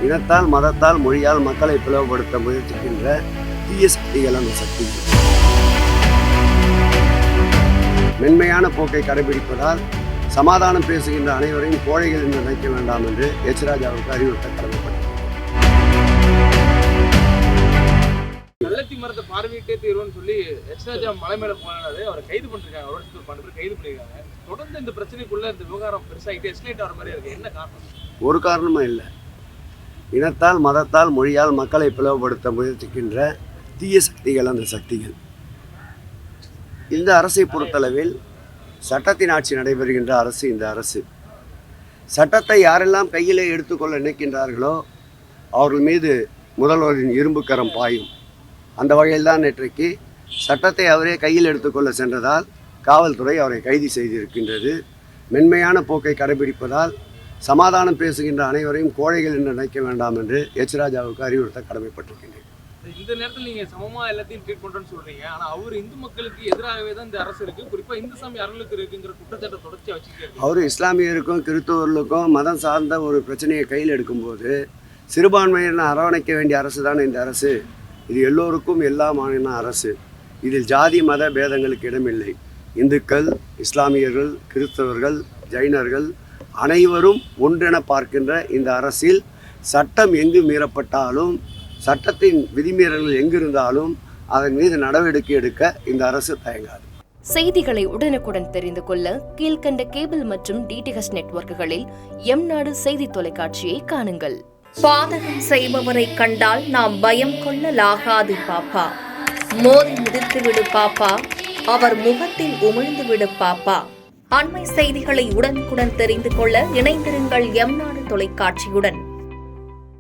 இனத்தால், மதத்தால், மொழியால் மக்களை பிளவுபடுத்த முயற்சிக்கின்ற தீய சக்திகள் அந்த சக்திகள். மென்மையான போக்கை கடைபிடிப்பதால் சமாதானம் பேசுகின்ற அனைவரையும் கோழைகள் என்று நினைக்க வேண்டாம் என்று எச் ராஜாவுக்கு அறிவுறுத்த கடமைப்பட்டார். கள்ளத்தி மரத்தை பார்வையிட்டே தீர்வுன்னு சொல்லி எச் ராஜா மலை மேல போனாரு. அவரை கைது பண்ணிருக்காங்க. ஒரு 12 பேர் கைது பண்ணிருக்காங்க. தொடர்ந்து இந்த பிரச்சனைக்குள்ள இந்த விவகாரம் பெருசாகிட்டே எஸ்கலேட் ஆகிற மாதிரி இருக்கு. என்ன காரணம்? ஒரு காரணமும் இல்லை. இனத்தால், மதத்தால், மொழியால் மக்களை பிளவுபடுத்த முயற்சிக்கின்ற தீய சக்திகள் அந்த சக்திகள். இந்த அரசை பொறுத்தளவில் சட்டத்தின் ஆட்சி நடைபெறுகின்ற அரசு இந்த அரசு. சட்டத்தை யாரெல்லாம் கையிலே எடுத்துக்கொள்ள நினைக்கின்றார்களோ அவர்கள் மீது முதல்வரின் இரும்பு கரம் பாயும். அந்த வகையில் தான் நேற்றைக்கு சட்டத்தை அவரே கையில் எடுத்துக்கொள்ள சென்றதால் காவல்துறை அவரை கைது செய்திருக்கின்றது. மென்மையான போக்கை கடைபிடிப்பதால் சமாதானம் பேசுகின்ற அனைவரையும் கோழைகள் என்று நினைக்க வேண்டாம் என்று எச் ராஜாவுக்கு அறிவுறுத்த கடமைப்பட்டிருக்கின்றேன். இந்த நேரத்தில் நீங்க சமமா எல்லாத்தையும் ட்ரீட் பண்றேன்னு சொல்றீங்க. ஆனா அவர் இந்து மக்களுக்கு எதிராகவே தான் இந்த அரசு இருக்கு. குறிப்பா இந்து சாமி அறநிலையத்துறை இருக்குங்கிற குற்றச்சாட்டை தொடர்ச்சியா வச்சுக்கிட்டு அவர் இஸ்லாமியருக்கும் கிறிஸ்தவர்களுக்கும் மதம் சார்ந்த ஒரு பிரச்சனையை கையில் எடுக்கும்போது சிறுபான்மையினர் அரவணைக்க வேண்டிய அரசு தான் இந்த அரசு. இது எல்லோருக்கும் எல்லாமான அரசு. இதில் ஜாதி மத பேதங்களுக்கு இடமில்லை. இந்துக்கள், இஸ்லாமியர்கள், கிறிஸ்தவர்கள், ஜைனர்கள் அனைவரும் ஒன்றென பார்க்கின்ற இந்த அரசில் சட்டம் எங்கு மீறப்பட்டாலும், சட்டத்தின் விதிமீறல்கள் எங்கிருந்தாலும் அதன் மீது நடவடிக்கை எடுக்க இந்த அரசு தயங்காது. செய்திகளை உடனுக்குடன் தெரிந்து கொள்ள கீழ்கண்ட கேபிள் மற்றும் டிடிஹெச் நெட்வொர்க்குகளில் எம்நாடு செய்தி தொலைக்காட்சியை காணுங்கள். பாதகம் செய்பவரை கண்டால் நாம் பயம் கொள்ளலாகாது பாப்பா. மோதி மிதித்துவிடு பாப்பா, அவர் முகத்தில் உமிழ்ந்துவிடு பாப்பா. அண்மை செய்திகளை உடனுக்குடன் தெரிந்து கொள்ள இணைந்திருங்கள் எம்நாடு தொலைக்காட்சியுடன்.